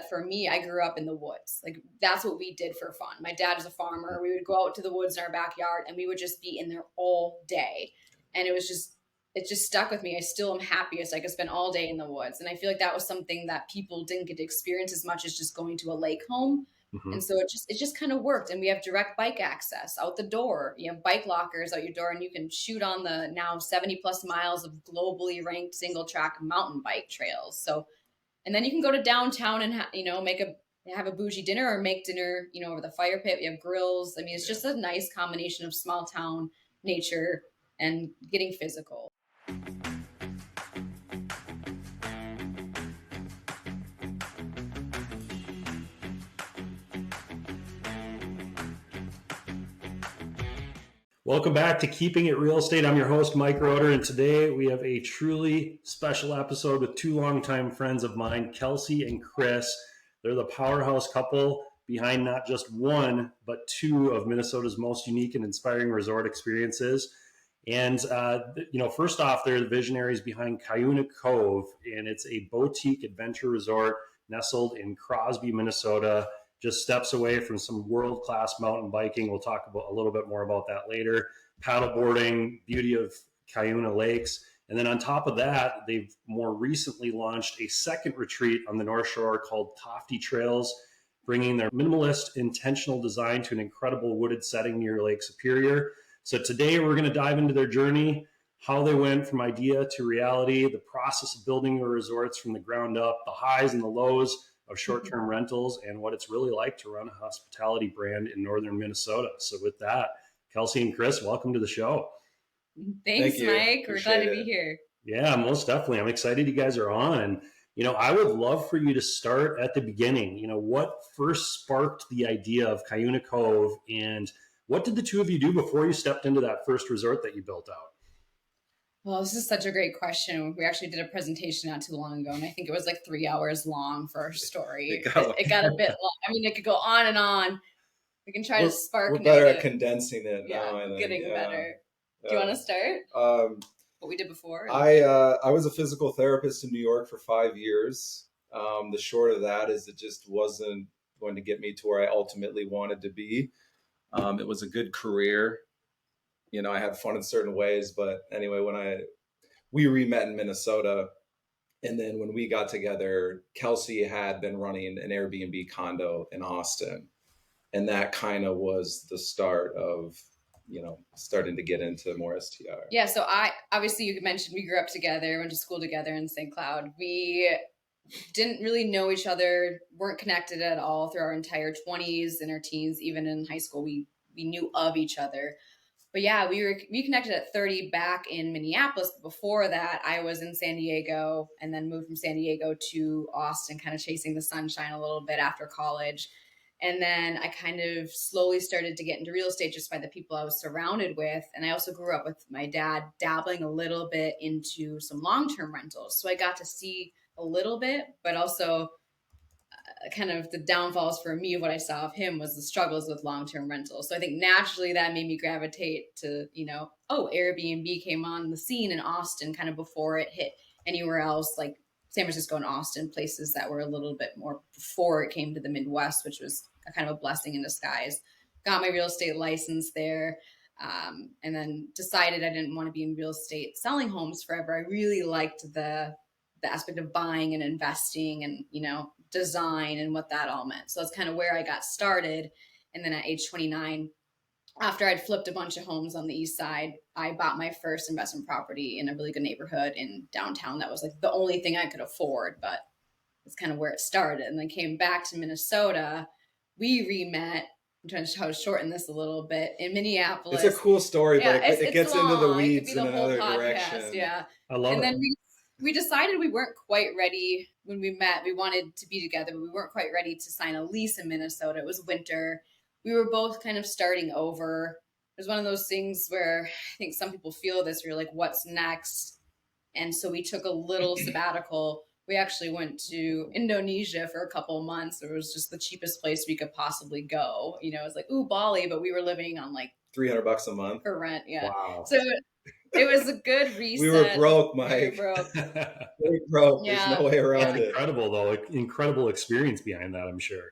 for me, I grew up in the woods. Like that's what we did for fun. My dad is a farmer. We would go out to the woods in our backyard and we would just be in there all day. And it just stuck with me. I still am happiest. I could spend all day in the woods. And I feel like that was something that people didn't get to experience as much as just going to a lake home. Mm-hmm. And so it just kind of worked. And we have direct bike access out the door. You have bike lockers out your door, and you can shoot on the now 70 plus miles of globally ranked single track mountain bike trails. So, and then you can go to downtown and have a bougie dinner or make dinner, over the fire pit. We have grills. I mean, it's just a nice combination of small town nature and getting physical. Welcome back to Keeping It Real Estate. I'm your host, Mike Roeder, and today we have a truly special episode with two longtime friends of mine, Kelsey and Chris. They're the powerhouse couple behind not just one, but two of Minnesota's most unique and inspiring resort experiences. And, first off, they're the visionaries behind Cuyuna Cove, and it's a boutique adventure resort nestled in Crosby, Minnesota, just steps away from some world-class mountain biking. We'll talk about a little bit more about that later. Paddleboarding, beauty of Cuyuna lakes. And then on top of that, they've more recently launched a second retreat on the North Shore called Tofte Trails, bringing their minimalist, intentional design to an incredible wooded setting near Lake Superior. So today we're going to dive into their journey, how they went from idea to reality, the process of building their resorts from the ground up, the highs and the lows of short-term rentals, and what it's really like to run a hospitality brand in northern Minnesota. So with that, Kelsey and Chris, welcome to the show. Thanks, Mike. We're glad to be here. Yeah, most definitely. I'm excited you guys are on. And, I would love for you to start at the beginning. What first sparked the idea of Cuyuna Cove, and what did the two of you do before you stepped into that first resort that you built out? Well, this is such a great question. We actually did a presentation not too long ago, and I think it was like 3 hours long for our story. It got a bit long. I mean, it could go on and on. We can try to spark. We're better at condensing it now. Yeah, getting better. Do you want to start? What we did before? I was a physical therapist in New York for 5 years. The short of that is it just wasn't going to get me to where I ultimately wanted to be. It was a good career. I had fun in certain ways, but anyway, we re-met in Minnesota, and then when we got together, Kelsey had been running an Airbnb condo in Austin, and that kind of was the start of, starting to get into more STR. Yeah, so obviously you mentioned we grew up together, went to school together in St. Cloud. We didn't really know each other, weren't connected at all through our entire 20s and our teens. Even in high school, we knew of each other. But yeah, we connected at 30 back in Minneapolis. But before that, I was in San Diego and then moved from San Diego to Austin, kind of chasing the sunshine a little bit after college. And then I kind of slowly started to get into real estate just by the people I was surrounded with. And I also grew up with my dad dabbling a little bit into some long-term rentals. So I got to see a little bit, but also kind of the downfalls for me of what I saw of him was the struggles with long-term rentals. So I think naturally that made me gravitate to, Airbnb came on the scene in Austin kind of before it hit anywhere else, like San Francisco and Austin, places that were a little bit more before it came to the Midwest, which was a kind of a blessing in disguise. Got my real estate license there, and then decided I didn't want to be in real estate selling homes forever. I really liked the aspect of buying and investing and, design and what that all meant. So that's kind of where I got started. And then at age 29, after I'd flipped a bunch of homes on the east side, I bought my first investment property in a really good neighborhood in downtown. That was like the only thing I could afford, but it's kind of where it started. And then came back to Minnesota. We re-met. I'm trying to shorten this a little bit in Minneapolis. It's a cool story, but it gets long into the weeds in another direction. Yeah. I love it. And then we decided we weren't quite ready when we met. We wanted to be together, but we weren't quite ready to sign a lease in Minnesota. It was winter. We were both kind of starting over. It was one of those things where I think some people feel this, where you're like, what's next? And so we took a little sabbatical. We actually went to Indonesia for a couple of months. It was just the cheapest place we could possibly go. It was like, Bali, but we were living on like $300 a month for rent. Yeah. Wow. So It was a good reset. We were broke, We were Mike. broke. We were broke. Yeah. There's no way around it. Incredible, though. Incredible experience behind that, I'm sure.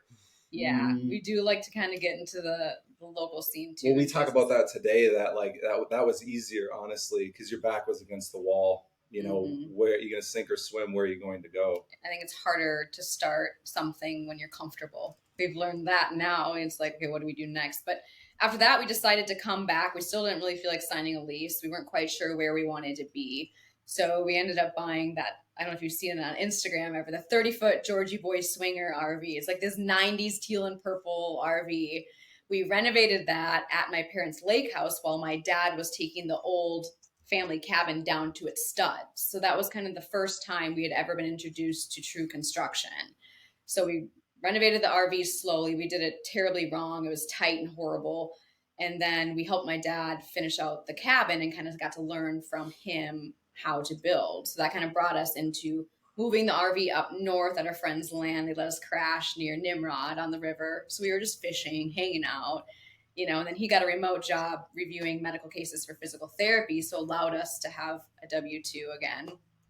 Yeah, we do like to kind of get into the local scene too. Well, we talk about that today. That was easier, honestly, because your back was against the wall. You know, where are you going to sink or swim? Where are you going to go? I think it's harder to start something when you're comfortable. We've learned that now. It's like, okay, what do we do next? But after that, we decided to come back. We still didn't really feel like signing a lease. We weren't quite sure where we wanted to be. So we ended up buying that. I don't know if you've seen it on Instagram ever, the 30-foot Georgie Boy Swinger RV. It's like this 90s teal and purple RV. We renovated that at my parents' lake house while my dad was taking the old family cabin down to its studs. So that was kind of the first time we had ever been introduced to true construction. So we renovated the RV slowly. We did it terribly wrong. It was tight and horrible. And then we helped my dad finish out the cabin and kind of got to learn from him how to build. So that kind of brought us into moving the RV up north at our friend's land. They let us crash near Nimrod on the river. So we were just fishing, hanging out, you know, and then he got a remote job reviewing medical cases for physical therapy. So allowed us to have a W-2 again.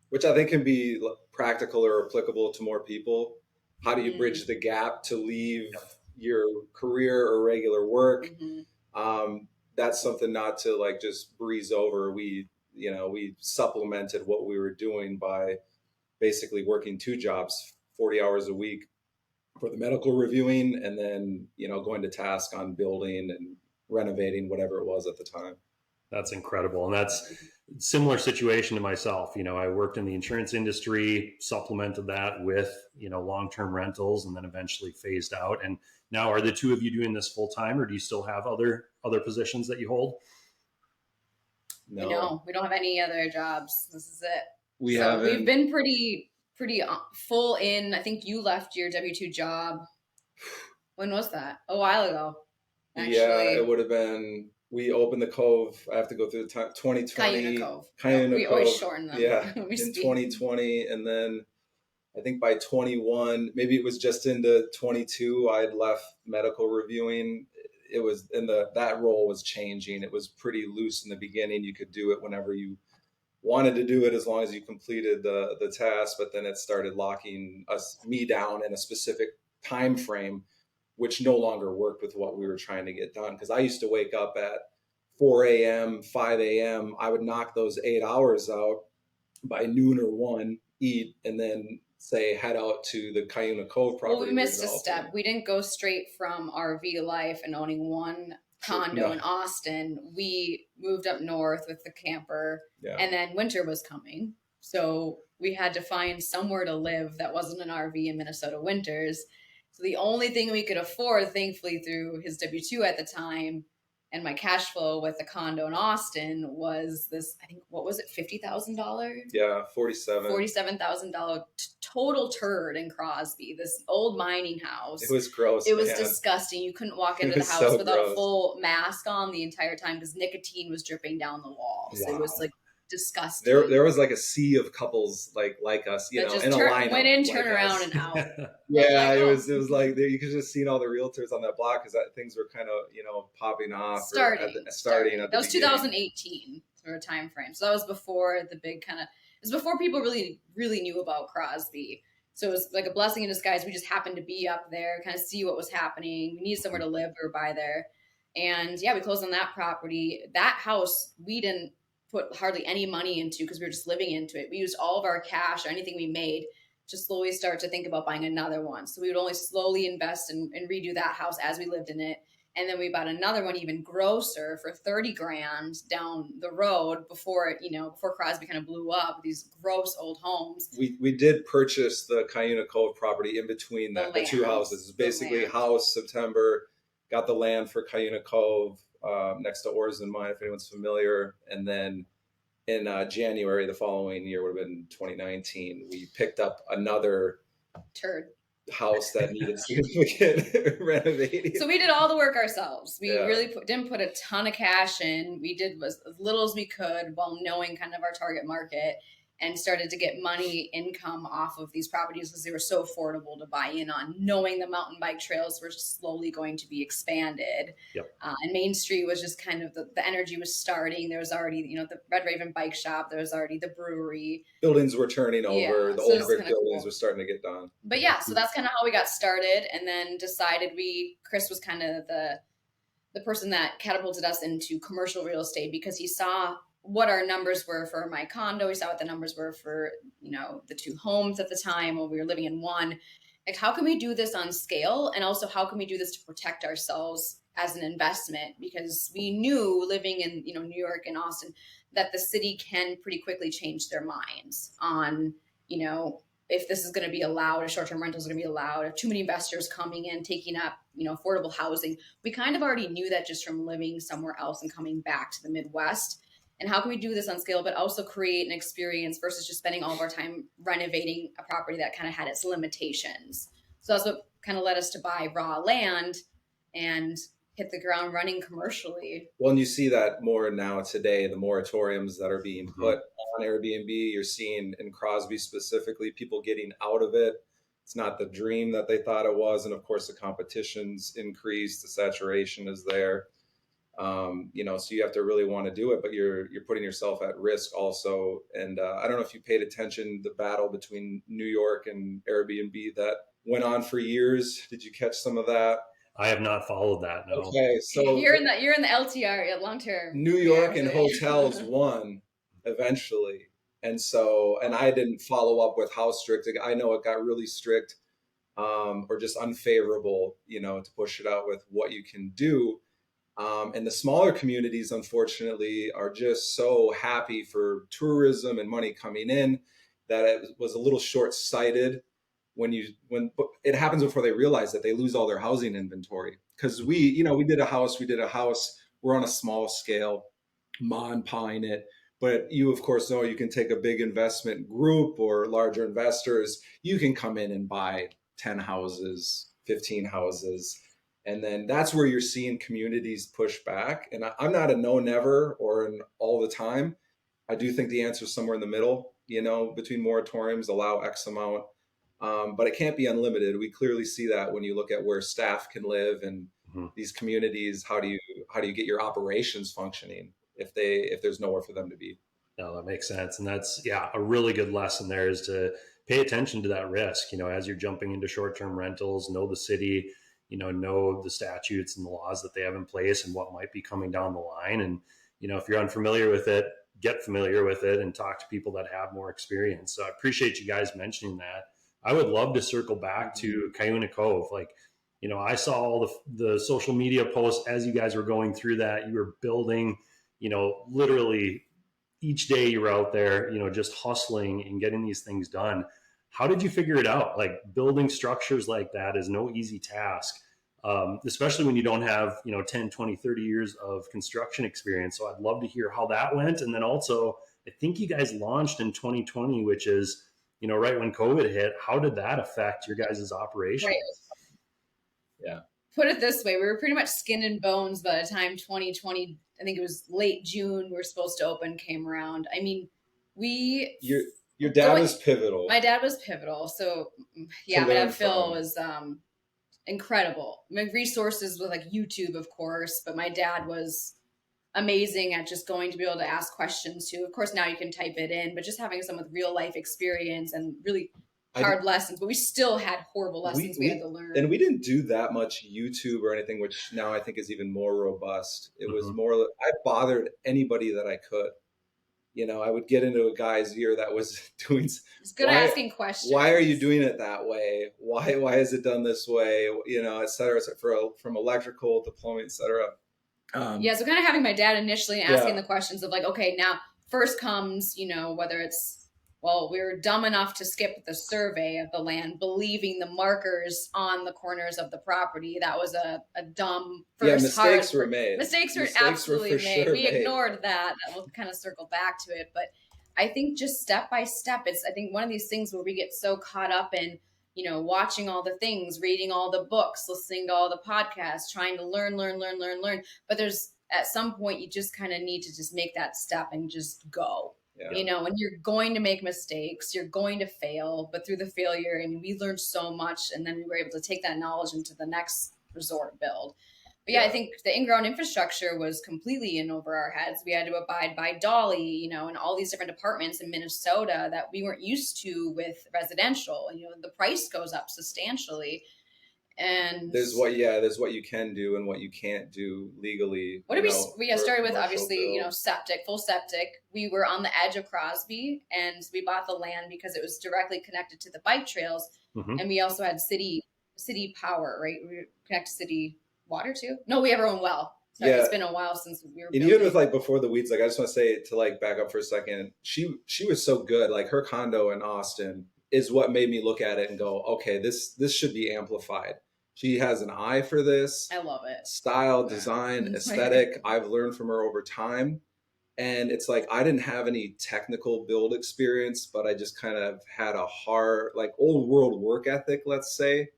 Which I think can be practical or applicable to more people. How do you bridge the gap to leave your career or regular work? That's something not to like just breeze over. We supplemented what we were doing by basically working 2 jobs, 40 hours a week for the medical reviewing, and then, you know, going to task on building and renovating whatever it was at the time. That's incredible. And that's a similar situation to myself. You know, I worked in the insurance industry, supplemented that with, you know, long-term rentals, and then eventually phased out. And now, are the two of you doing this full time, or do you still have other positions that you hold? No, we don't have any other jobs. This is it. We've been pretty full in. I think you left your W-2 job. When was that? A while ago. Actually. Yeah, it would have been. We opened the Cove. I have to go through the time. 2020. Cuyuna Cove. We Cove. Always shorten them. Yeah, in 2020, and then I think by 21, maybe it was just into 22, I had left medical reviewing. It was that role was changing. It was pretty loose in the beginning. You could do it whenever you wanted to do it, as long as you completed the task. But then it started locking me down in a specific time frame, which no longer worked with what we were trying to get done. Because I used to wake up at 4 a.m., 5 a.m. I would knock those 8 hours out by noon or 1, eat, and then say head out to the Cuyuna Cove property. Well, we missed a step. We didn't go straight from RV life and owning one condo in Austin. We moved up north with the camper, and then winter was coming. So we had to find somewhere to live that wasn't an RV in Minnesota winters. So the only thing we could afford, thankfully through his W-2 at the time and my cash flow with the condo in Austin, was this, I think, what was it, $50,000? Yeah, $47,000 total turd in Crosby, this old mining house. It was gross. It was disgusting. You couldn't walk into the house without a full mask on the entire time because nicotine was dripping down the walls. Wow. It was like disgusting. There was like a sea of couples like us, you know, in a lineup. Went in, turn around, and out. Yeah, it was like you could just see all the realtors on that block because things were kind of, you know, popping off. Starting. That was 2018 sort of time frame. So that was before the big kind of. It was before people really knew about Crosby. So it was like a blessing in disguise. We just happened to be up there, kind of see what was happening. We needed somewhere to live. We were by there, and we closed on that property. That house we didn't put hardly any money into because we were just living into it. We used all of our cash or anything we made to slowly start to think about buying another one. So we would only slowly invest and redo that house as we lived in it. And then we bought another one even grosser for $30,000 down the road before Crosby kind of blew up, these gross old homes. We did purchase the Cuyuna Cove property in between the two houses. It's basically house September, got the land for Cuyuna Cove, next to Orson Mine, if anyone's familiar. And then in January the following year, would have been 2019, we picked up another turd house that needed significant renovating. So we did all the work ourselves. We really didn't put a ton of cash in. We did as little as we could while knowing kind of our target market. and started to get money income off of these properties because they were so affordable to buy in on, knowing the mountain bike trails were slowly going to be expanded. Yep. And Main Street was just kind of the energy was starting. There was already, the Red Raven bike shop. There was already the brewery. Buildings were turning over. The old brick buildings were starting to get done. But yeah, so that's kind of how we got started, and then decided Chris was kind of the person that catapulted us into commercial real estate, because he saw what our numbers were for my condo. He saw what the numbers were for, the 2 homes at the time when we were living in one. Like, how can we do this on scale? And also, how can we do this to protect ourselves as an investment? Because we knew, living in, New York and Austin, that the city can pretty quickly change their minds on, if this is going to be allowed, if short-term rentals are going to be allowed, if too many investors coming in, taking up, affordable housing. We kind of already knew that just from living somewhere else and coming back to the Midwest. And how can we do this on scale, but also create an experience versus just spending all of our time renovating a property that kind of had its limitations? So that's what kind of led us to buy raw land and hit the ground running commercially. Well, and you see that more now today, the moratoriums that are being put on Airbnb. You're seeing in Crosby specifically, people getting out of it. It's not the dream that they thought it was. And of course, the competition's increased, the saturation is there. So you have to really want to do it, but you're putting yourself at risk also. And I don't know if you paid attention, the battle between New York and Airbnb that went on for years. Did you catch some of that? I have not followed that. No. Okay, so you're in the LTR, long term. New York and hotels won eventually, and I didn't follow up with how strict. I know it got really strict, or just unfavorable, to push it out with what you can do. And the smaller communities, unfortunately, are just so happy for tourism and money coming in that it was a little short-sighted when it happens before they realize that they lose all their housing inventory. Because we did a house, we're on a small scale, ma and pa-ing it. But you, of course, know you can take a big investment group or larger investors. You can come in and buy 10 houses, 15 houses. And then that's where you're seeing communities push back. And I'm not a no, never or an all the time. I do think the answer is somewhere in the middle, between moratoriums, allow X amount. But it can't be unlimited. We clearly see that when you look at where staff can live and these communities. How do you get your operations functioning if there's nowhere for them to be? No, that makes sense. And that's, a really good lesson there is to pay attention to that risk, as you're jumping into short-term rentals, know the city, know the statutes and the laws that they have in place and what might be coming down the line. And, if you're unfamiliar with it, get familiar with it and talk to people that have more experience. So I appreciate you guys mentioning that. I would love to circle back to Cuyuna Cove. Like, I saw all the social media posts as you guys were going through that. You were building, literally each day you were out there, just hustling and getting these things done. How did you figure it out? Like, building structures like that is no easy task, especially when you don't have, 10, 20, 30 years of construction experience. So I'd love to hear how that went. And then also, I think you guys launched in 2020, which is, right when COVID hit. How did that affect your guys' operations? Right. Yeah. Put it this way, we were pretty much skin and bones by the time 2020, I think it was late June, we were supposed to open, came around. I mean, Your dad was pivotal. My dad was pivotal. So yeah, my dad Phil was incredible. My resources with like YouTube, of course, but my dad was amazing at just going to be able to ask questions too. Of course, now you can type it in, but just having someone with real life experience and really hard lessons, but we still had horrible lessons we had to learn. And we didn't do that much YouTube or anything, which now I think is even more robust. It was more, I bothered anybody that I could. I would get into a guy's ear that was doing. It's good at asking questions. Why are you doing it that way? Why is it done this way? Et cetera, from electrical to plumbing, et cetera. So kind of having my dad initially and asking the questions of like, okay, now first comes, whether it's, we were dumb enough to skip the survey of the land, believing the markers on the corners of the property. That was a dumb first. Mistakes were made. Mistakes were absolutely made. Sure we ignored that. We'll kind of circle back to it. But I think just step by step, it's, I think, one of these things where we get so caught up in, watching all the things, reading all the books, listening to all the podcasts, trying to learn. But there's, at some point, you just kind of need to just make that step and just go. Yeah. And you're going to make mistakes, you're going to fail, but through the failure, and we learned so much, and then we were able to take that knowledge into the next resort build. But yeah, I think the in-ground infrastructure was completely in over our heads. We had to abide by Dolly, and all these different departments in Minnesota that we weren't used to with residential. And the price goes up substantially. And there's what you can do and what you can't do legally. What did we started with? Obviously, full septic. We were on the edge of Crosby, and we bought the land because it was directly connected to the bike trails. And we also had city power, right? We connect to city water too. No, we have our own well. So it's been a while since we were. And even with before the weeds, I just want to say to back up for a second. She was so good. Her condo in Austin is what made me look at it and go, okay, this should be amplified. She has an eye for this. I love it. Style, design, aesthetic. I've learned from her over time. And it's I didn't have any technical build experience, but I just kind of had a hard, old world work ethic, let's say,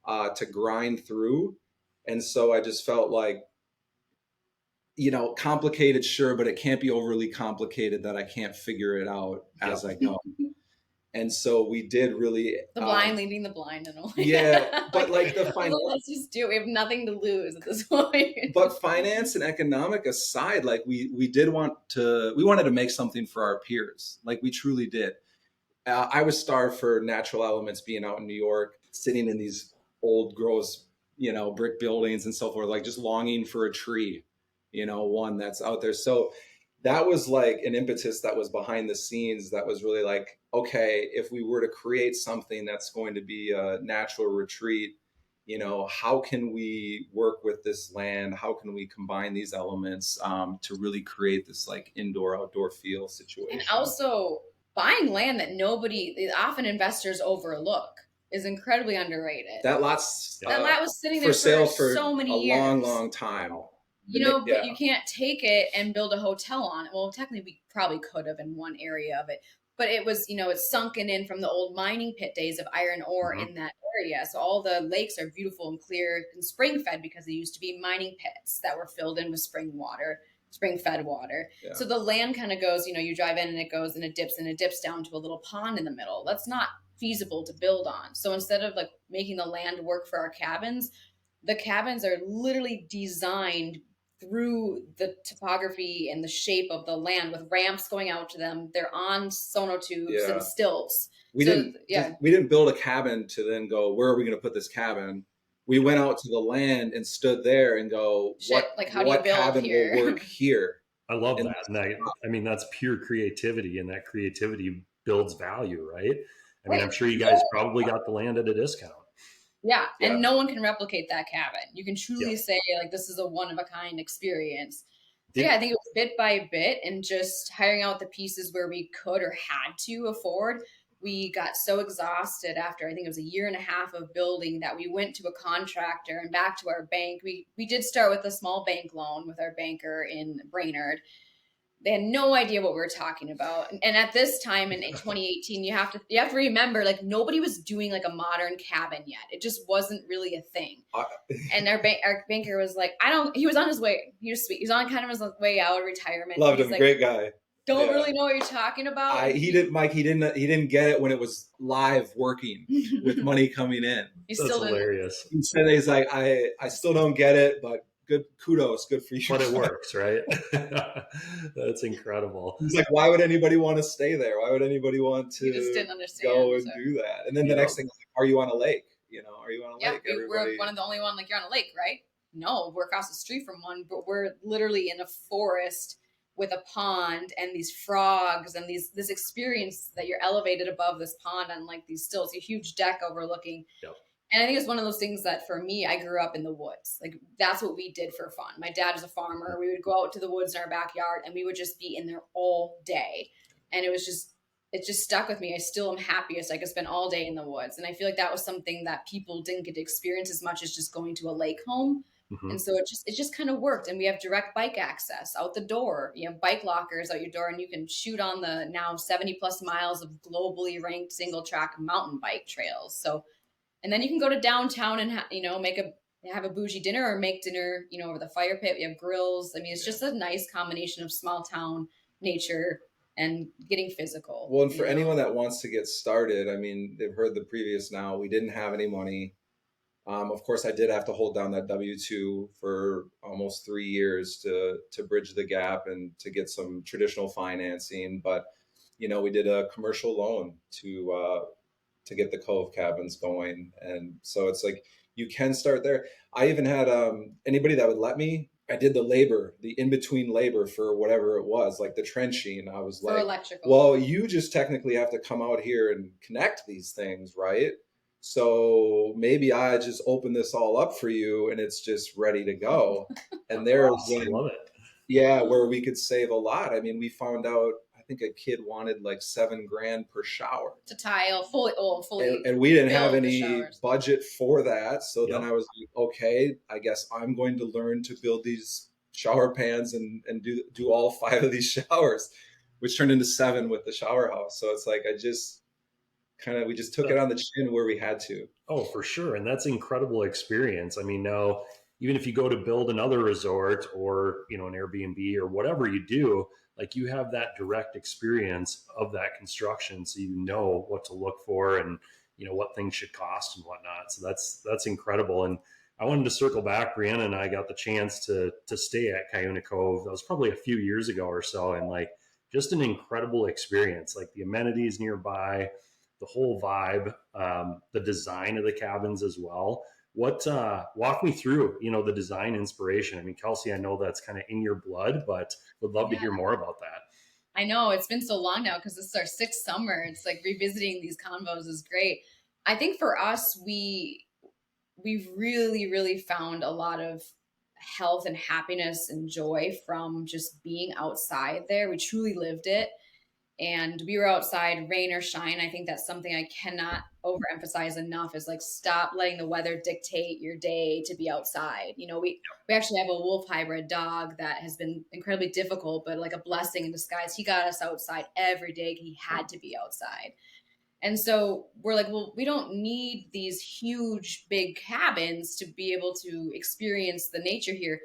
to grind through. And so I just felt complicated, sure, but it can't be overly complicated that I can't figure it out as I go. And so we did really the blind leading the blind in a way. Yeah, but the finance. Let's just do it. We have nothing to lose at this point. But finance and economic aside, we wanted to make something for our peers. We truly did. I was starved for natural elements being out in New York, sitting in these old, gross, brick buildings and so forth, just longing for a tree, one that's out there. So that was an impetus that was behind the scenes that was really okay, if we were to create something that's going to be a natural retreat, how can we work with this land? How can we combine these elements to really create this indoor outdoor feel situation? And also buying land that often investors overlook is incredibly underrated. That lot was sitting there for sale for so many years. long time. But you can't take it and build a hotel on it. Well, technically we probably could have in one area of it, but it was, it's sunken in from the old mining pit days of iron ore in that area. So all the lakes are beautiful and clear and spring fed because they used to be mining pits that were filled in with spring fed water. Yeah. So the land kind of goes, you drive in and it goes and it dips down to a little pond in the middle. That's not feasible to build on. So instead of making the land work for our cabins, the cabins are literally designed through the topography and the shape of the land with ramps going out to them. They're on sonotubes and stilts. We didn't build a cabin to then go, where are we going to put this cabin? We went out to the land and stood there and go, how do you build cabin here? Will work here? I love that. And that's pure creativity, and that creativity builds value, right? I'm sure you guys probably got the land at a discount. Yeah, and no one can replicate that cabin. You can truly say this is a one-of-a-kind experience. So I think it was bit by bit and just hiring out the pieces where we could or had to afford. We got so exhausted after, I think it was a year and a half of building, that we went to a contractor and back to our bank. We did start with a small bank loan with our banker in Brainerd. They had no idea what we were talking about. And at this time in 2018, you have to remember, nobody was doing a modern cabin yet. It just wasn't really a thing. And our banker was he was on his way. He was sweet. He was on kind of his way out of retirement. Loved him. Great guy. Don't really know what you're talking about. He didn't get it when it was live working with money coming in. That's hilarious. He said, he's I still don't get it, but good for you. But it works, right? That's incredible. He's why would anybody want to stay there? Why would anybody want to just didn't understand, go and do that? And then the next thing, are you on a lake? Are you on a lake? We're one of the only one, you're on a lake, right? No, we're across the street from one, but we're literally in a forest with a pond and these frogs and this experience that you're elevated above this pond on these stilts, a huge deck overlooking. Yep. And I think it's one of those things that for me, I grew up in the woods. That's what we did for fun. My dad was a farmer. We would go out to the woods in our backyard and we would just be in there all day. And it just stuck with me. I still am happiest I could spend all day in the woods. And I feel that was something that people didn't get to experience as much as just going to a lake home. Mm-hmm. And so it just kind of worked. And we have direct bike access out the door. You have bike lockers out your door, and you can shoot on the now 70 plus miles of globally ranked single track mountain bike trails. So, and then you can go to downtown and have a bougie dinner or make dinner, over the fire pit. We have grills. It's just a nice combination of small town nature and getting physical. Well, and for anyone that wants to get started, I mean, they've heard the previous now. We didn't have any money. Of course, I did have to hold down that W-2 for almost 3 years to bridge the gap and to get some traditional financing. But, we did a commercial loan to get the Cove cabins going. And so it's like, you can start there. I even had anybody that would let me. I did the labor, the in-between labor for whatever it was, like the trenching. I was for like, electrical. well, you just technically have to come out here and connect these things, right? So maybe I just open this all up for you and it's just ready to go. And there's I love it. yeah, where we could save a lot. I mean, we found out, I think a kid wanted like $7,000 per shower to tile fully. And we didn't have build the any showers. budget for that. So Yep. then I was like, okay, I guess I'm going to learn to build these shower pans and do all 5 of these showers, which turned into 7 with the shower house. So it's like, we just took it on the chin where we had to. Oh, for sure. And that's an incredible experience. I mean, now, even if you go to build another resort or, an Airbnb or whatever you do, like you have that direct experience of that construction. So you know what to look for and, what things should cost and whatnot. So that's incredible. And I wanted to circle back. Brianna and I got the chance to stay at Cuyuna Cove. That was probably a few years ago or so. And like, just an incredible experience, like the amenities nearby, the whole vibe, the design of the cabins as well. What walk me through, the design inspiration? I mean, Kelsey, I know that's kind of in your blood, but would love to hear more about that. I know it's been so long now because this is our 6th summer. It's like revisiting these convos is great. I think for us, we've really, really found a lot of health and happiness and joy from just being outside there. We truly lived it. And we were outside, rain or shine. I think that's something I cannot overemphasize enough is like, stop letting the weather dictate your day to be outside. We actually have a wolf hybrid dog that has been incredibly difficult, but like a blessing in disguise. He got us outside every day. He had to be outside. And so we're like, well, we don't need these huge, big cabins to be able to experience the nature here.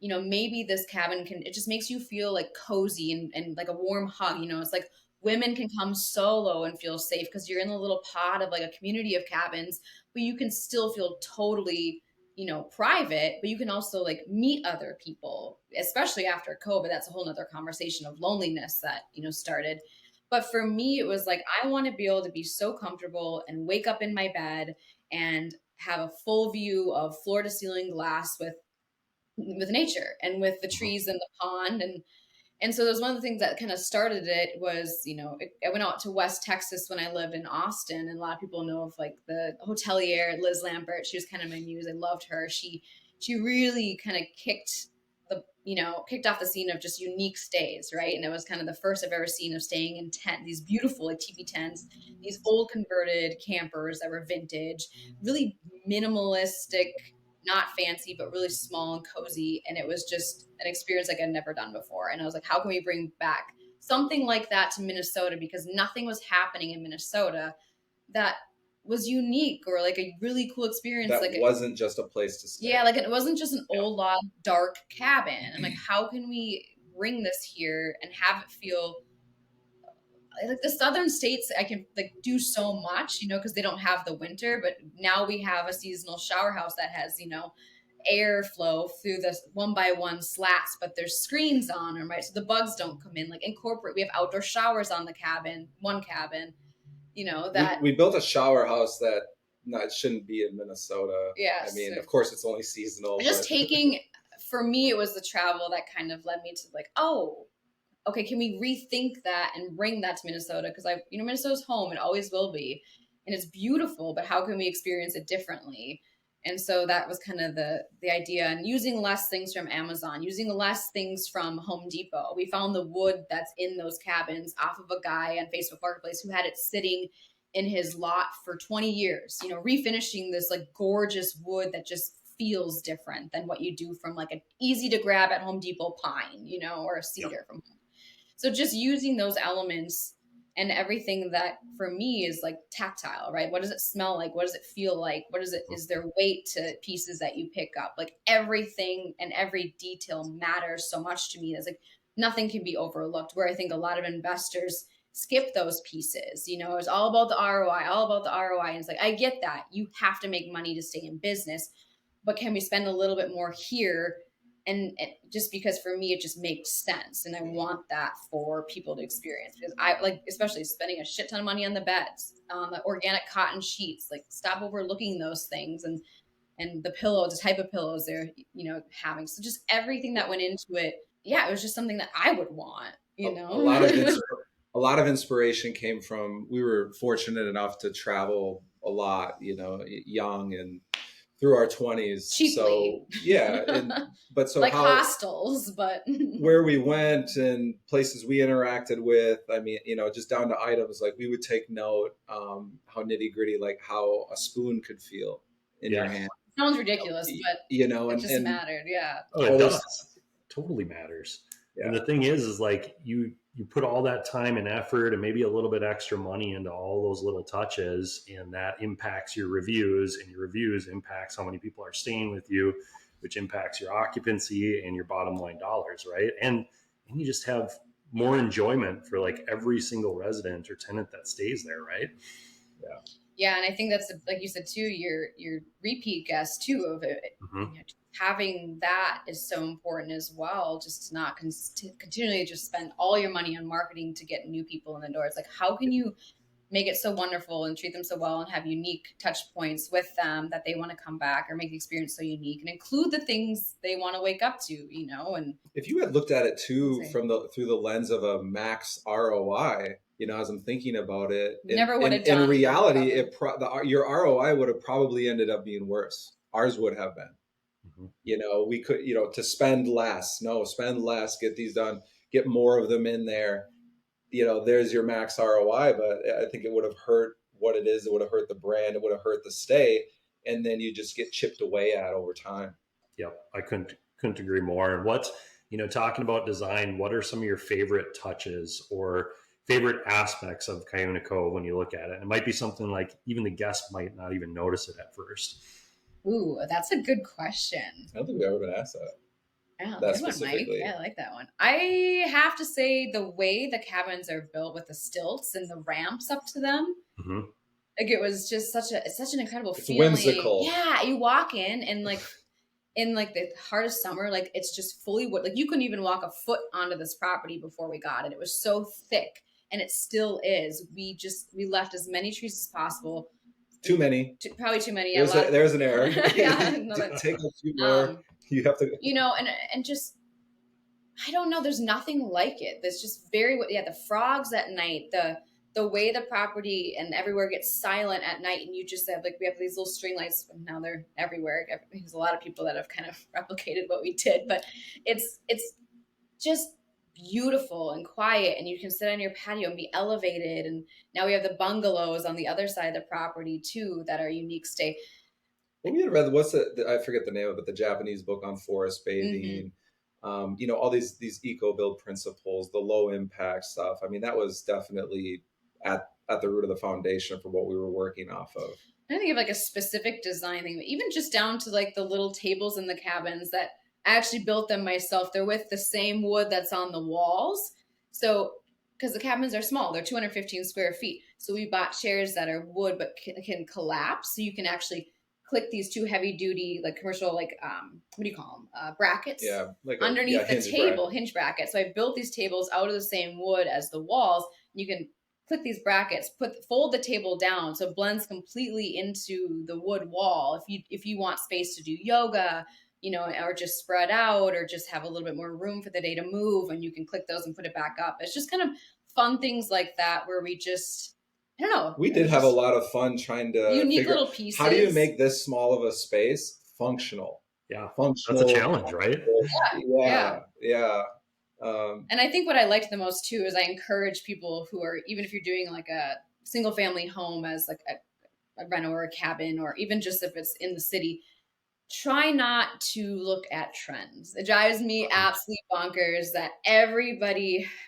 Maybe this cabin it just makes you feel like cozy and like a warm hug. It's like women can come solo and feel safe because you're in a little pod of like a community of cabins, but you can still feel totally, private, but you can also like meet other people, especially after COVID. That's a whole nother conversation of loneliness that, started. But for me, it was like, I want to be able to be so comfortable and wake up in my bed and have a full view of floor to ceiling glass with nature and with the trees and the pond. And so there's one of the things that kind of started it was, I went out to West Texas when I lived in Austin, and a lot of people know of like the hotelier, Liz Lambert. She was kind of my muse. I loved her. She really kind of kicked off the scene of just unique stays. Right. And it was kind of the first I've ever seen of staying in these beautiful like teepee tents, these old converted campers that were vintage, really minimalistic, not fancy, but really small and cozy. And it was just an experience like I'd never done before. And I was like, how can we bring back something like that to Minnesota? Because nothing was happening in Minnesota that was unique or like a really cool experience. That like wasn't just a place to stay. Yeah, like it wasn't just an old log dark cabin. I'm like, how can we bring this here and have it feel like the southern states? I can like do so much, because they don't have the winter, but now we have a seasonal shower house that has, airflow through the 1x1 slats, but there's screens on them, right? So the bugs don't come in. Like we have outdoor showers on the one cabin, that we built a shower house that it shouldn't be in Minnesota. Yes. I mean, of course it's only seasonal. For me, it was the travel that kind of led me to like, oh, okay, can we rethink that and bring that to Minnesota? Because Minnesota's home, it always will be, and it's beautiful, but how can we experience it differently? And so that was kind of the idea, and using less things from Amazon, using less things from Home Depot. We found the wood that's in those cabins off of a guy on Facebook Marketplace who had it sitting in his lot for 20 years, refinishing this like gorgeous wood that just feels different than what you do from like an easy to grab at Home Depot pine, or a cedar from home. So just using those elements and everything that for me is like tactile, right? What does it smell like? What does it feel like? Is there weight to pieces that you pick up? Like everything and every detail matters so much to me. It's like nothing can be overlooked, where I think a lot of investors skip those pieces. It's all about the ROI, all about the ROI. And it's like, I get that. You have to make money to stay in business, but can we spend a little bit more here? And just because for me, it just makes sense. And I want that for people to experience, because I like, especially spending a shit ton of money on the beds, the organic cotton sheets, like stop overlooking those things. And the pillow, the type of pillows they're, having. So just everything that went into it. Yeah. It was just something that I would want, a lot of inspiration came from, we were fortunate enough to travel a lot, young and through our 20s. Cheaply. So yeah. But so like how, hostels, but where we went and places we interacted with, I mean, just down to items, like we would take note, how nitty gritty, like how a spoon could feel in your hand. Sounds ridiculous, but it just mattered. Yeah. Oh, it does. It totally matters. Yeah. And the thing is like you put all that time and effort and maybe a little bit extra money into all those little touches, and that impacts your reviews, and your reviews impacts how many people are staying with you, which impacts your occupancy and your bottom line dollars, right? And you just have more enjoyment for like every single resident or tenant that stays there, right? Yeah. Yeah, and I think that's, like you said too, your repeat guest too of it. Mm-hmm. Having that is so important as well. Just to not continually just spend all your money on marketing to get new people in the door. It's like, how can you make it so wonderful and treat them so well and have unique touch points with them that they want to come back, or make the experience so unique and include the things they want to wake up to, And if you had looked at it too through the lens of a max ROI, as I'm thinking about it, in reality, your ROI would have probably ended up being worse. Ours would have been. Mm-hmm. We could, to spend less, get these done, get more of them in there. There's your max ROI, but I think it would have hurt what it is. It would have hurt the brand. It would have hurt the stay. And then you just get chipped away at over time. Yep. I couldn't agree more. And what, talking about design, what are some of your favorite touches or favorite aspects of Cuyuna Cove when you look at it? And it might be something like even the guests might not even notice it at first. Ooh, that's a good question. I don't think we've ever been asked that. Yeah, good one, Mike. Yeah, I like that one. I have to say the way the cabins are built with the stilts and the ramps up to them, mm-hmm. like it was just such an incredible feeling. Whimsical. Yeah, you walk in and like in like the heart of summer, like it's just fully wood. Like you couldn't even walk a foot onto this property before we got it. It was so thick, and it still is. We left as many trees as possible. Too many. Probably too many. There's an error. Yeah, take a few more. You have to, and just, I don't know. There's nothing like it. There's just the frogs at night, the way the property and everywhere gets silent at night. And you just have we have these little string lights. Now they're everywhere. There's a lot of people that have kind of replicated what we did, but it's just beautiful and quiet, and you can sit on your patio and be elevated. And now we have the bungalows on the other side of the property too that are unique stay. Well, we had read I forget the name of it, the Japanese book on forest bathing. Mm-hmm. All these eco build principles, the low impact stuff. I mean, that was definitely at the root of the foundation for what we were working off of. I think of like a specific design thing, but even just down to like the little tables in the cabins that I actually built them myself. They're with the same wood that's on the walls. So, because the cabins are small, they're 215 square feet. So we bought chairs that are wood but can collapse. So you can actually click these two heavy duty, like commercial, like, what do you call them? Brackets. Yeah. Underneath the table, hinge brackets. So I built these tables out of the same wood as the walls. You can click these brackets, fold the table down so it blends completely into the wood wall. If you want space to do yoga, or just spread out, or just have a little bit more room for the day to move, and you can click those and put it back up. It's just kind of fun things like that where we just, I don't know. We did have a lot of fun trying to unique little pieces. How do you make this small of a space functional? Yeah, functional. That's a challenge, right? Yeah. And I think what I liked the most too is I encourage people who are, even if you're doing like a single family home as like a rental or a cabin, or even just if it's in the city, try not to look at trends. It drives me absolutely bonkers that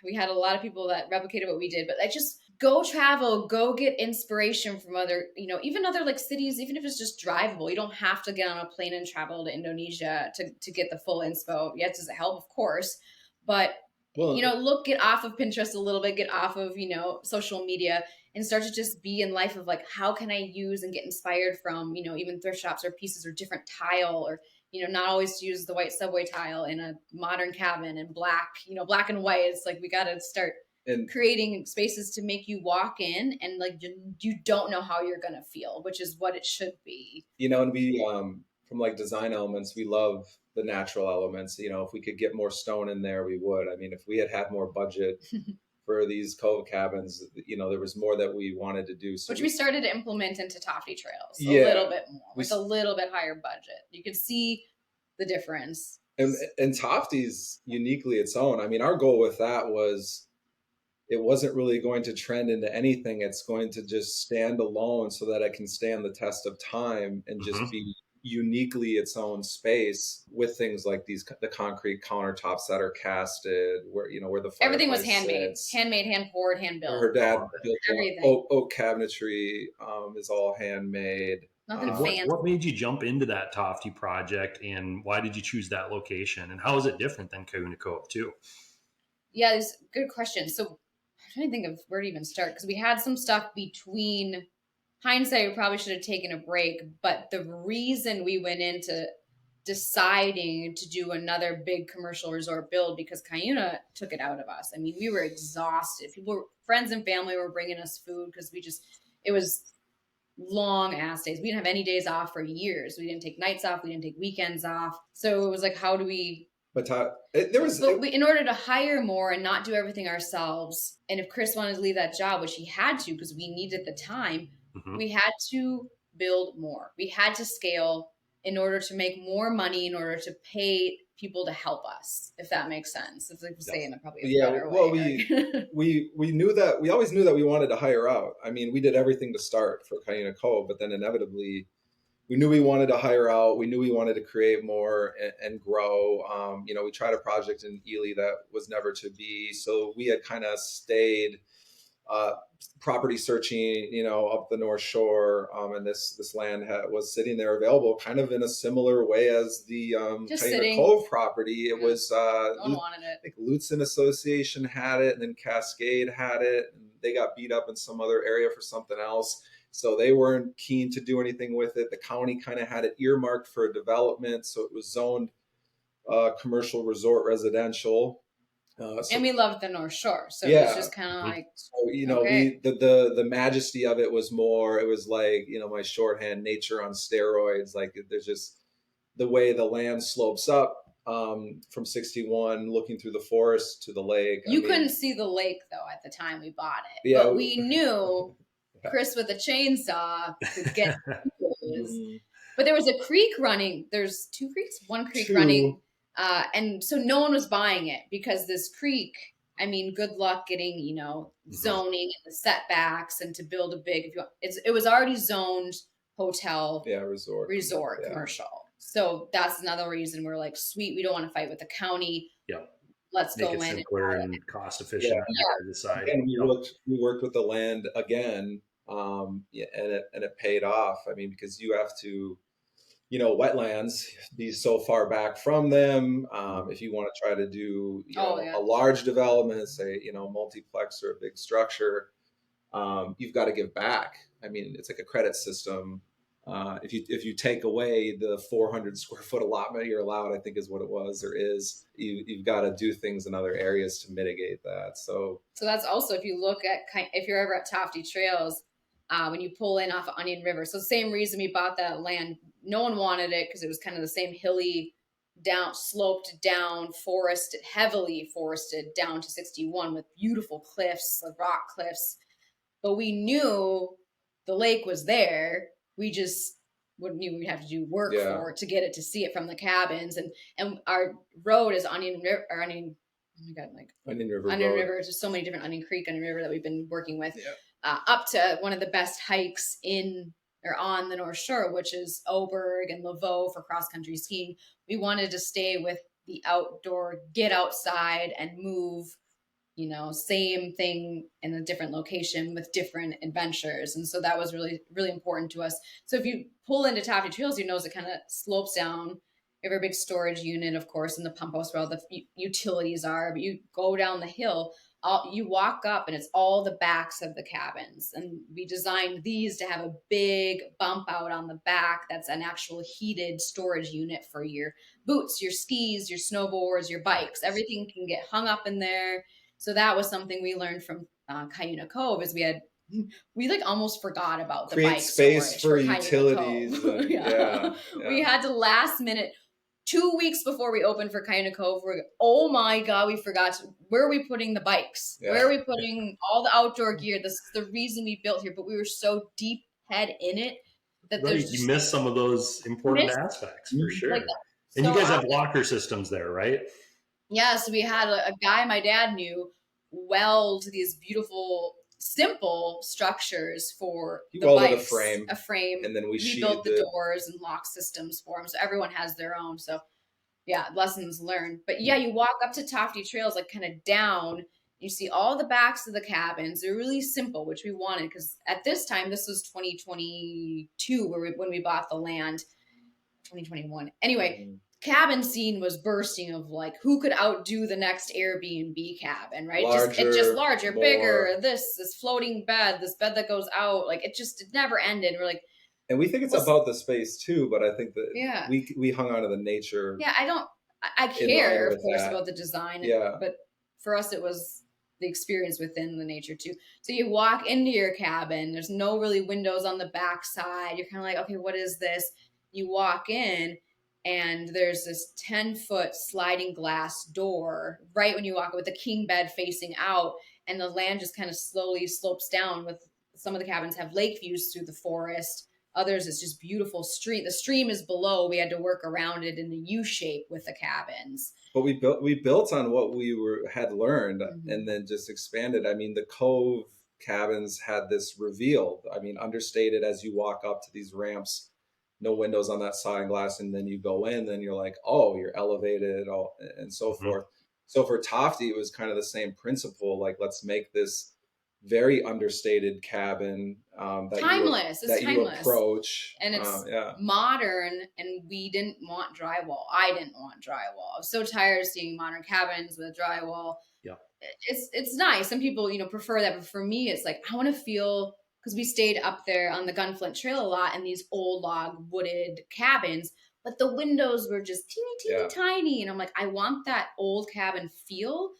we had a lot of people that replicated what we did, but I just go travel, go get inspiration from other, even other like cities, even if it's just drivable. You don't have to get on a plane and travel to Indonesia to get the full inspo. Yes, does it help? Of course. But Well, get off of Pinterest a little bit, get off of, social media, and start to just be in life of like, how can I use and get inspired from, even thrift shops or pieces or different tile, or, not always to use the white subway tile in a modern cabin and black, black and white. It's like, we got to start and creating spaces to make you walk in and like, you don't know how you're going to feel, which is what it should be. and we from like design elements, we love the natural elements. If we could get more stone in there, we would. I mean, if we had more budget for these Cove cabins, there was more that we wanted to do. So which we started to implement into Tofte Trails a Yeah. little bit more with a little bit higher budget. You could see the difference. And Tofte's uniquely its own. I mean, our goal with that was it wasn't really going to trend into anything. It's going to just stand alone so that it can stand the test of time and just be uniquely its own space with things like the concrete countertops that are casted, where the everything was handmade, sits. hand poured, hand built. Her dad built everything. Oak cabinetry is all handmade. Nothing fancy. What made you jump into that Tofte project, and why did you choose that location, and how is it different than Cuyuna Cove too? Yeah, it's a good question. So I'm trying to think of where to even start, because we had some stuff between. Hindsight, we probably should have taken a break, but the reason we went into deciding to do another big commercial resort build, because Cuyuna took it out of us. I mean, we were exhausted. Friends and family were bringing us food because it was long ass days. We didn't have any days off for years. We didn't take nights off. We didn't take weekends off. So it was like, how do we? But in order to hire more and not do everything ourselves, and if Chris wanted to leave that job, which he had to because we needed the time, we had to build more. We had to scale in order to make more money, in order to pay people to help us, if that makes sense. It's like saying it probably a better way. Well, we knew that. We always knew that we wanted to hire out. I mean, we did everything to start for Cuyuna Cove, but then inevitably we knew we wanted to hire out. We knew we wanted to create more and grow. We tried a project in Ely that was never to be. So we had kind of stayed property searching, up the North Shore, and this land was sitting there available, kind of in a similar way as the Cuyuna Cove property. It was no one wanted it. I think Lutzen Association had it, and then Cascade had it, and they got beat up in some other area for something else. So they weren't keen to do anything with it. The county kind of had it earmarked for a development, so it was zoned commercial resort residential. And we loved the North Shore, so it was just kind of like, okay. The majesty of it was more. It was like my shorthand, nature on steroids. Like there's just the way the land slopes up from 61, looking through the forest to the lake. You couldn't see the lake though at the time we bought it, yeah, but we knew Chris with a chainsaw could get. But there was a creek running. There's two creeks, one creek running. And so no one was buying it because this creek, I mean, good luck getting, zoning and the setbacks and to build a big, it was already zoned hotel, resort commercial. So that's another reason we're like, sweet, we don't want to fight with the county. Yeah. Let's Make go it in simpler and cost efficient on the side. And we worked with the land again, and it paid off. I mean, because you have to, wetlands be so far back from them. If you want to try to do a large development, say, multiplex or a big structure, you've got to give back. I mean, it's like a credit system. If you take away the 400 square foot allotment you're allowed, I think is what it was or is, you've got to do things in other areas to mitigate that. So that's also, if you look at, if you're ever at Tofte Trails, when you pull in off of Onion River. So same reason we bought that land. No one wanted it because it was kind of the same hilly, sloped down, heavily forested down to 61 with beautiful cliffs, like rock cliffs. But we knew the lake was there. We just knew we'd have to do work for it to get it, to see it from the cabins. And our road is Onion River. Onion River. There's just so many different Onion Creek, Onion River that we've been working with. Yeah. Up to one of the best hikes on the North Shore, which is Oberg and Laveau for cross-country skiing. We wanted to stay with the outdoor, get outside and move, same thing in a different location with different adventures. And so that was really, really important to us. So if you pull into Tofte Trails, it kind of slopes down. We have our big storage unit, of course, in the pump house where all the utilities are. But you go down the hill, you walk up, and it's all the backs of the cabins. And we designed these to have a big bump out on the back. That's an actual heated storage unit for your boots, your skis, your snowboards, your bikes. Everything can get hung up in there. So that was something we learned from Cuyuna Cove. Is we like almost forgot about the Create bike space storage for Cuyuna utilities. Cove. Yeah. We had to last minute. 2 weeks before we opened for Cuyuna Cove, oh my God, we forgot where are we putting the bikes? Yeah. Where are we putting all the outdoor gear? This is the reason we built here, but we were so deep head in it that there's you miss some of those important aspects for sure. Like, and so you guys have locker systems there, right? Yeah, so we had a guy my dad knew weld these beautiful, simple structures for He the welded bikes. a frame, and then we built the doors and lock systems for them. So everyone has their own. So yeah, lessons learned. But yeah, you walk up to Tofte Trails, like kind of down. You see all the backs of the cabins. They're really simple, which we wanted because at this time, this was 2022 when we bought the land. 2021. Anyway, cabin scene was bursting of like who could outdo the next Airbnb cabin, right? Just larger, more. bigger. This floating bed, this bed that goes out, like it never ended. We're like, and we think it's about the space too, but I think that we hung on to the nature. Yeah, I care, of course, about the design. Yeah, but for us, it was the experience within the nature too. So you walk into your cabin. There's no really windows on the back side. You're kind of like, okay, what is this? You walk in and there's this 10-foot sliding glass door right when you walk in with the king bed facing out, and the land just kind of slowly slopes down. With some of the cabins have lake views through the forest. Others, it's just beautiful stream. The stream is below. We had to work around it in a U shape with the cabins. But we built on what we had learned, and then just expanded. I mean, the Cove cabins had this reveal. I mean, understated as you walk up to these ramps. No windows on that side glass, and then you go in, then you're like, oh, you're elevated, and so forth. So for Tofte, it was kind of the same principle. Like, let's make this very understated cabin timeless. You approach, and it's modern. And we didn't want drywall. I didn't want drywall. I was so tired of seeing modern cabins with drywall. Yeah, it's nice. Some people prefer that, but for me, it's like I want to feel. Because we stayed up there on the Gunflint Trail a lot in these old log wooded cabins, but the windows were just teeny tiny. And I'm like, I want that old cabin feel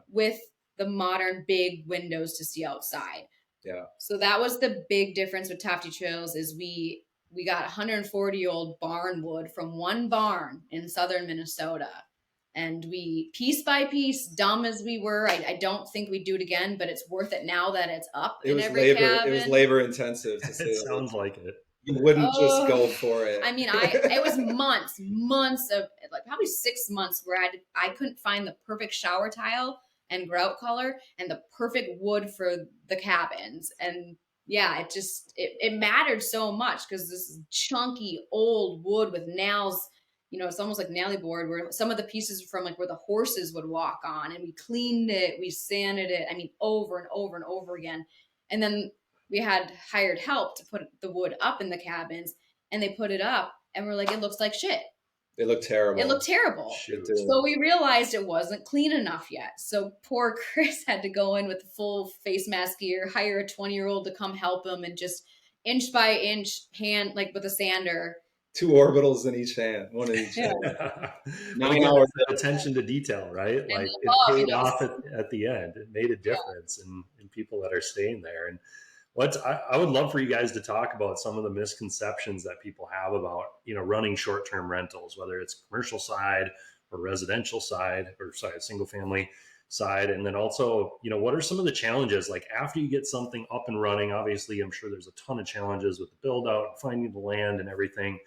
with the modern big windows to see outside. Yeah. So that was the big difference with Tofte Trails is we got 140-year-old barn wood from one barn in southern Minnesota. And we, piece by piece, dumb as we were, I don't think we'd do it again, but it's worth it now that it's up in every cabin. It was labor intensive to say. It sounds like it. You wouldn't just go for it. I mean, it was months of, like probably 6 months where I couldn't find the perfect shower tile and grout color and the perfect wood for the cabins. And yeah, it mattered so much because this is chunky old wood with nails. It's almost like naily board where some of the pieces from like where the horses would walk on, and we cleaned it, we sanded it. I mean, over and over and over again. And then we had hired help to put the wood up in the cabins, and they put it up and we're like, it looks like shit. It looked terrible. So we realized it wasn't clean enough yet. So poor Chris had to go in with full face mask gear, hire a 20-year-old to come help him, and just inch by inch hand, like with a sander, 2 orbitals in each hand, one in each hand. 9 hours of attention to detail, right? Like it paid off at the end. It made a difference in people that are staying there. And I would love for you guys to talk about some of the misconceptions that people have about, running short-term rentals, whether it's commercial side or residential side or single family side. And then also, what are some of the challenges? Like after you get something up and running, obviously, I'm sure there's a ton of challenges with the build out, finding the land and everything.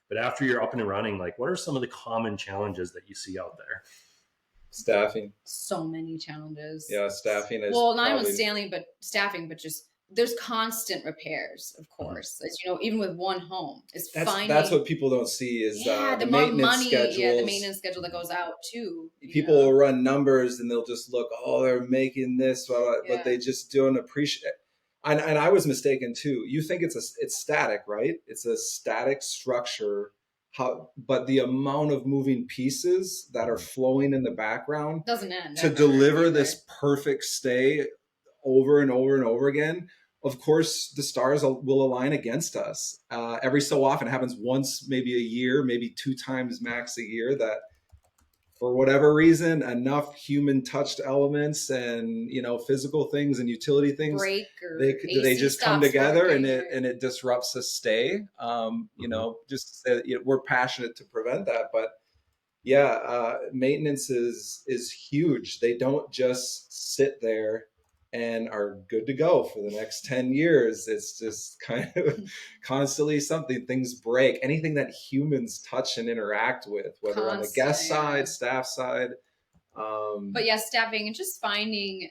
But after you're up and running, like what are some of the common challenges that you see out there? Staffing. So many challenges. Yeah, staffing is not even staffing, but just there's constant repairs, of course. As even with one home, that's what people don't see is the maintenance schedules. Yeah, the maintenance schedule that goes out too. People will run numbers and they'll just look, they're making this, but they just don't appreciate. And I was mistaken too. You think it's static, right? It's a static structure, but the amount of moving pieces that are flowing in the background Doesn't end to ever deliver either. this perfect stay over and over and over again. Of course, the stars will align against us. Every so often, it happens once, maybe a year, maybe 2 times max a year, that for whatever reason, enough human touched elements and, you know, physical things and utility things, break or they AC just come stops together and working, or it disrupts a stay. You know, just to say that, you know, we're passionate to prevent that, but yeah, maintenance is huge. They don't just sit there and are good to go for the next 10 years. It's just kind of constantly something. Things break. Anything that humans touch and interact with, whether on the guest constant. side, staff side. But yeah, staffing and just finding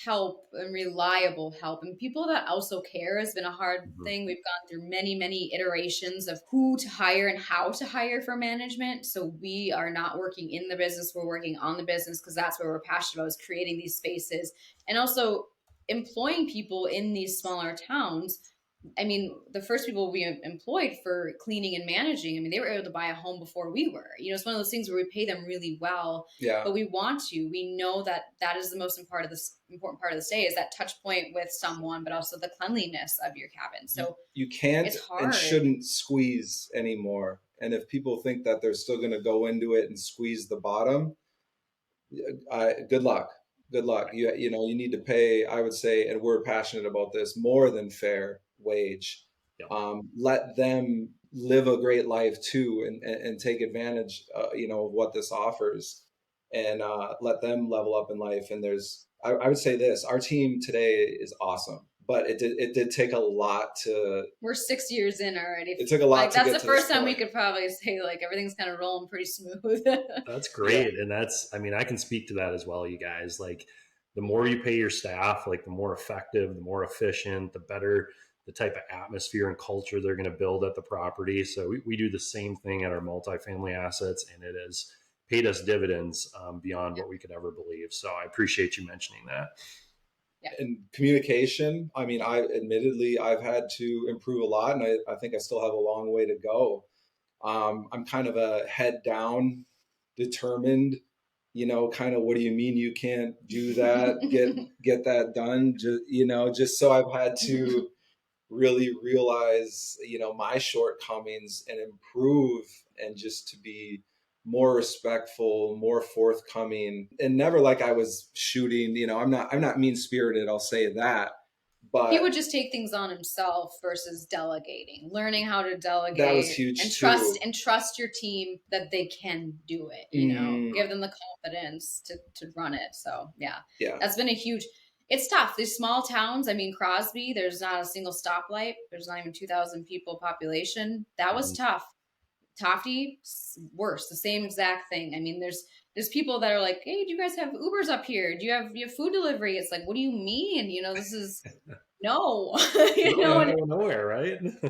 help and reliable help and people that also care has been a hard thing. We've gone through many iterations of who to hire and how to hire for management. So we are not working in the business, we're working on the business, because that's what we're passionate about, is creating these spaces and also employing people in these smaller towns. I mean, the first people we employed for cleaning and managing, I mean, they were able to buy a home before we were. You know, it's one of those things where we pay them really well, Yeah. but we want to. We know that that is the most important part of the stay, is that touch point with someone, but also the cleanliness of your cabin. So you can't it's hard. and shouldn't squeeze anymore. And if people think that they're still going to go into it and squeeze the bottom, good luck. Good luck. You know, you need to pay, I would say, and we're passionate about this, more than fair wage. Yep. Let them live a great life too, and take advantage, you know, of what this offers, and let them level up in life. And I would say this: our team today is awesome, but it did take a lot to. We're 6 years in already. It took a lot. Like, to that's get the to first this time we point. could probably say like everything's kind of rolling pretty smooth. That's great. And I mean, I can speak to that as well, you guys. Like, the more you pay your staff, like the more effective, the more efficient, the better the type of atmosphere and culture they're going to build at the property. So we do the same thing at our multifamily assets, and it has paid us dividends beyond what we could ever believe. So I appreciate you mentioning that. Yeah. And communication, I mean, I've had to improve a lot, and I think I still have a long way to go. I'm kind of a head down, determined, you know, kind of, what do you mean you can't do that? Get that done. Just so I've had to really realize, you know, my shortcomings and improve, and just to be more respectful, more forthcoming, and never like I was shooting, you know, I'm not mean spirited, I'll say that. But he would just take things on himself versus delegating, learning how to delegate. That was huge and too. trust your team that they can do it, you know, give them the confidence to run it. So yeah, that's been a huge, it's tough. These small towns, I mean, Crosby, there's not a single stoplight. There's not even 2,000 people population. That was tough. Tofte, worse, the same exact thing. I mean, there's people that are like, hey, do you guys have Ubers up here? Do you have food delivery? It's like, what do you mean? You know, this is no, you know, nowhere, right? Yeah.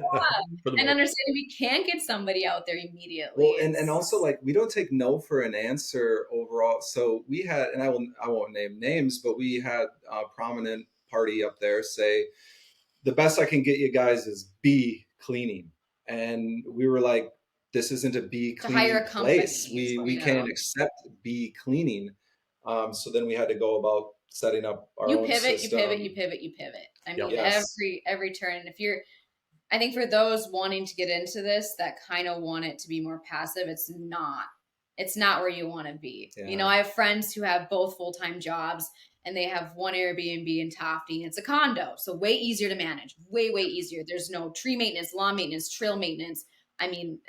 And understanding we can't get somebody out there immediately. Well, and also, like, we don't take no for an answer overall. So we had, and I won't name names, but we had a prominent party up there say, the best I can get you guys is B cleaning. And we were like, this isn't a B cleaning place. We can't accept B cleaning. So then we had to go about setting up our own system. You pivot. I mean, every turn. And if you're, I think for those wanting to get into this that kind of want it to be more passive, it's not where you want to be. Yeah. You know, I have friends who have both full-time jobs, and they have one Airbnb in Tofte, and it's a condo. So way easier to manage, way easier. There's no tree maintenance, lawn maintenance, trail maintenance. I mean,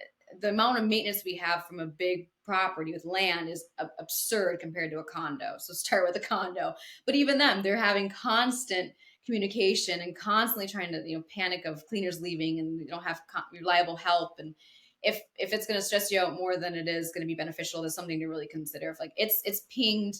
the amount of maintenance we have from a big property with land is absurd compared to a condo. So start with a condo. But even them, they're having constant communication and constantly trying to, you know, panic of cleaners leaving, and you don't have reliable help. And if it's going to stress you out more than it is going to be beneficial, there's something to really consider. If like it's pinged,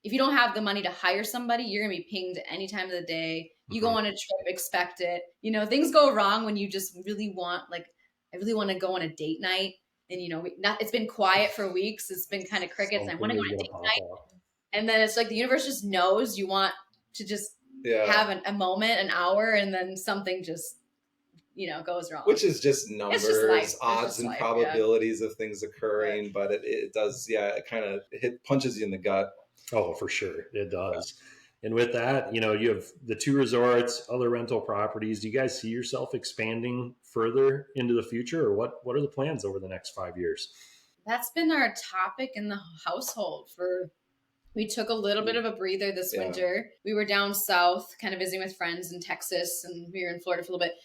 if you don't have the money to hire somebody, you're going to be pinged any time of the day. You go on a trip, expect it. You know, things go wrong when you just really want, like, I really want to go on a date night. And, you know, it's been quiet for weeks. It's been kind of crickets. And I want to go on a date night. And then it's like the universe just knows you want to just have a moment, an hour, and then something just goes wrong. Which is just numbers, life. odds and life, probabilities of things occurring, but it does, it kind of punches you in the gut. Oh, for sure. It does. And with that, you have the 2 resorts, other rental properties. Do you guys see yourself expanding further into the future, or what are the plans over the next 5 years? That's been our topic in the household we took a little bit of a breather this winter. We were down south kind of visiting with friends in Texas, and we were in Florida for a little bit.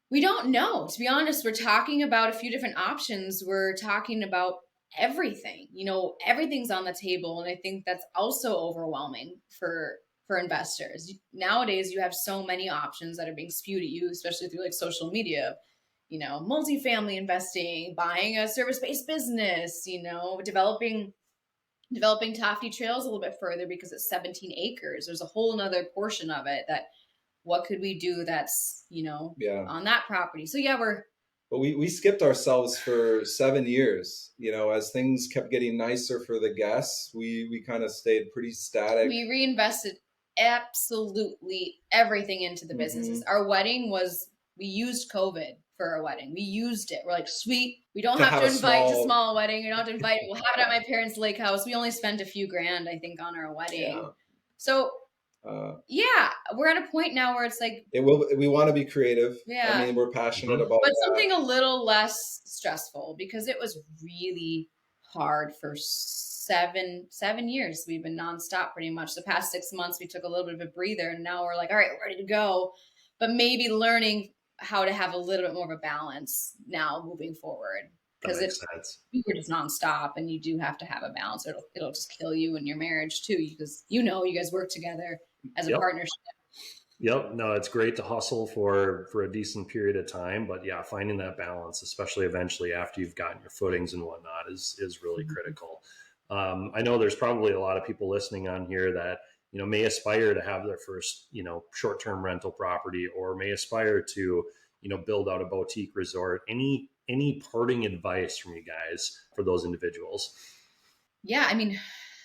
We don't know, to be honest. We're talking about a few different options. We're talking about everything, everything's on the table. And I think that's also overwhelming for investors. Nowadays, you have so many options that are being spewed at you, especially through like social media, multifamily investing, buying a service-based business, developing Tofte trails a little bit further because it's 17 acres. There's a whole nother portion of it that what could we do that's, on that property. So but we skipped ourselves for 7 years, as things kept getting nicer for the guests, we kind of stayed pretty static. We reinvested absolutely everything into the businesses. Our wedding we used COVID for our wedding. We used it. We're like, sweet. We don't have to invite a small wedding. We don't have to invite. We'll have it at my parents' lake house. We only spent a few grand, I think, on our wedding. Yeah. So, we're at a point now where it's like we want to be creative. Yeah. I mean, we're passionate about but something a little less stressful, because it was really hard for 7 years. We've been nonstop pretty much. The past 6 months, we took a little bit of a breather, and now we're like, all right, we're ready to go. But maybe learning how to have a little bit more of a balance now moving forward, because we were just nonstop, and you do have to have a balance. It'll just kill you in your marriage too, because you guys work together as a partnership. Yep. No, it's great to hustle for a decent period of time, but finding that balance, especially eventually after you've gotten your footings and whatnot, is really critical. I know there's probably a lot of people listening on here that may aspire to have their first short-term rental property, or may aspire to build out a boutique resort. Any parting advice from you guys for those individuals? Yeah, I mean,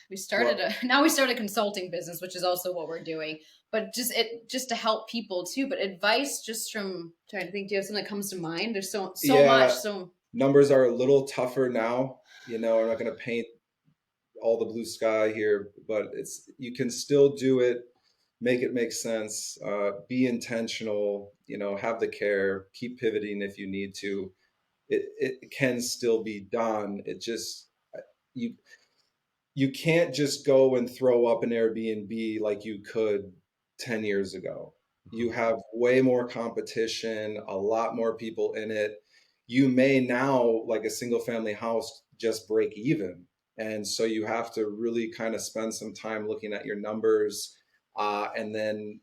we started a consulting business, which is also what we're doing, but just to help people too. But advice, just from trying to think, do you have something that comes to mind? There's so much. So numbers are a little tougher now. I'm not going to paint all the blue sky here, but you can still do it, make it make sense, be intentional, have the care, keep pivoting if you need to. It can still be done. It just, you can't just go and throw up an Airbnb like you could 10 years ago. You have way more competition, a lot more people in it. You may now, like a single family house, just break even. And so you have to really kind of spend some time looking at your numbers, and then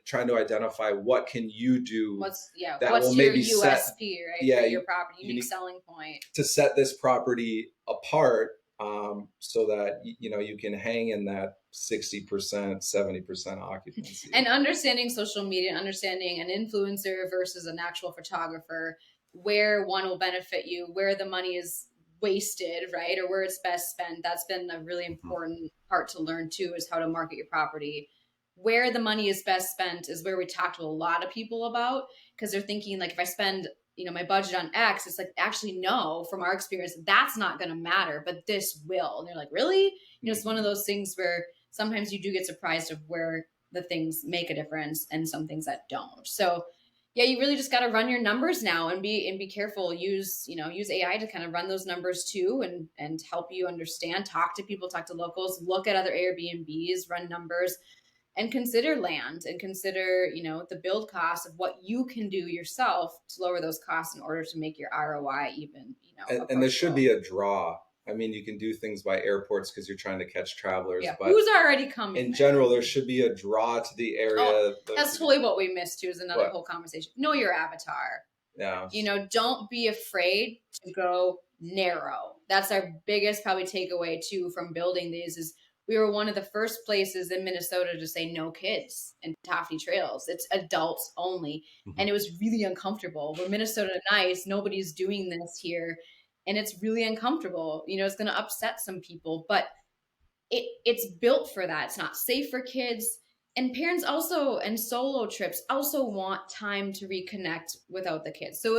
trying to identify what can you do. What's will your maybe USP, right? Yeah, for your property, unique selling point. To set this property apart, so that you can hang in that 60%, 70% occupancy. And understanding social media, understanding an influencer versus an actual photographer, where one will benefit you, where the money is wasted, right? Or where it's best spent. That's been a really important part to learn too, is how to market your property. Where the money is best spent is where we talk to a lot of people about, because they're thinking like, if I spend my budget on X, it's like, actually, no, from our experience, that's not going to matter, but this will. And they're like, really? It's one of those things where sometimes you do get surprised of where the things make a difference and some things that don't. So you really just got to run your numbers now and be careful. Use AI to kind of run those numbers too, and help you understand, talk to people, talk to locals, look at other Airbnbs, run numbers, and consider land, and consider, the build costs of what you can do yourself to lower those costs in order to make your ROI even, and there should be a draw. I mean, you can do things by airports because you're trying to catch travelers. Yeah, but who's already coming? In general, there should be a draw to the area. Oh, that's totally what we missed too, is another whole conversation. Know your avatar. Yeah. Don't be afraid to go narrow. That's our biggest probably takeaway too from building these, is we were one of the first places in Minnesota to say no kids in Tofte trails. It's adults only. And it was really uncomfortable. We're Minnesota nice. Nobody's doing this here. And it's really uncomfortable. It's going to upset some people, but it's built for that. It's not safe for kids. And parents also, and solo trips also want time to reconnect without the kids. So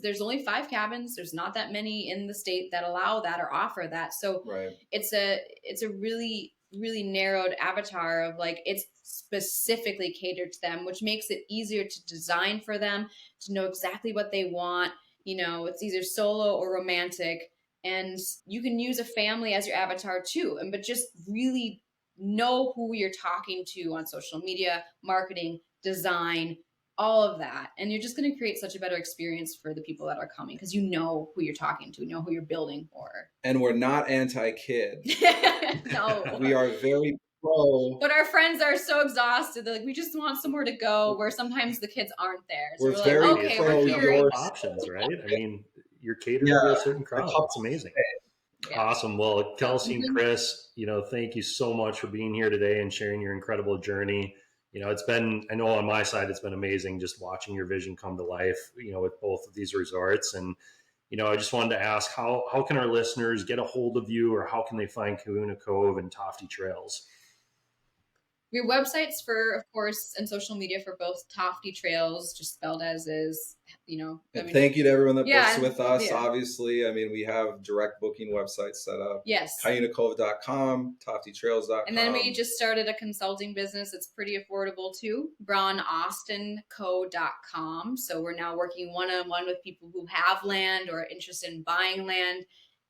there's only 5 cabins. There's not that many in the state that allow that or offer that. So Right. it's a really, really narrowed avatar of like, it's specifically catered to them, which makes it easier to design for them, to know exactly what they want. It's either solo or romantic. And you can use a family as your avatar too. But just really know who you're talking to on social media, marketing, design, all of that. And you're just going to create such a better experience for the people that are coming because you know who you're talking to, you know who you're building for. And we're not anti-kid. No. We are very pro. But our friends are so exhausted. They're like, we just want somewhere to go, where sometimes the kids aren't there. So We're we're very like, okay, pro we're your here. options, right? I mean, you're catering Yeah, to a certain crowd. couple It's amazing. Yeah. Awesome. Well, Kelsey and Chris, thank you so much for being here today and sharing your incredible journey. It's been, I know on my side, it's been amazing just watching your vision come to life, with both of these resorts. And, I just wanted to ask, how can our listeners get a hold of you, or how can they find Cuyuna Cove and Tofte Trails? Your websites for, of course, and social media for both Tofte Trails, just spelled as is, And thank you to everyone that Yeah, books with us. yeah. Obviously, I mean, we have direct booking websites set up. Yes. CuyunaCove.com, TofteTrails.com. And then we just started a consulting business. It's pretty affordable too. BraunAustinCo.com. So we're now working one-on-one with people who have land or are interested in buying land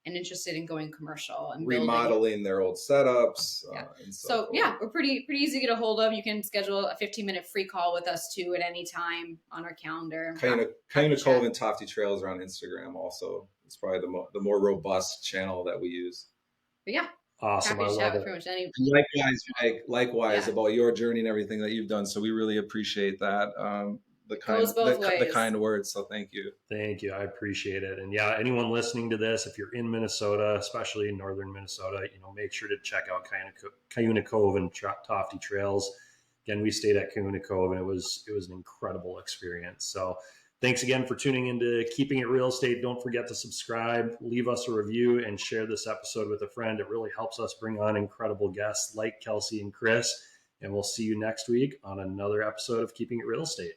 and interested in going commercial and remodeling their old setups. Yeah. And so yeah, we're pretty easy to get a hold of. You can schedule a 15-minute free call with us too at any time on our calendar. Cuyuna Cove and Tofte Trails are on Instagram also. It's probably the more robust channel that we use. But yeah. Awesome. Happy to chat with pretty much any. Likewise about your journey and everything that you've done. So we really appreciate that. The kind words. So thank you. Thank you. I appreciate it. And yeah, anyone listening to this, if you're in Minnesota, especially in northern Minnesota, make sure to check out Cuyuna Cove and Tofte Trails. Again, we stayed at Cuyuna Cove and it was an incredible experience. So thanks again for tuning into Keeping It Real Estate. Don't forget to subscribe, leave us a review, and share this episode with a friend. It really helps us bring on incredible guests like Kelsey and Chris. And we'll see you next week on another episode of Keeping It Real Estate.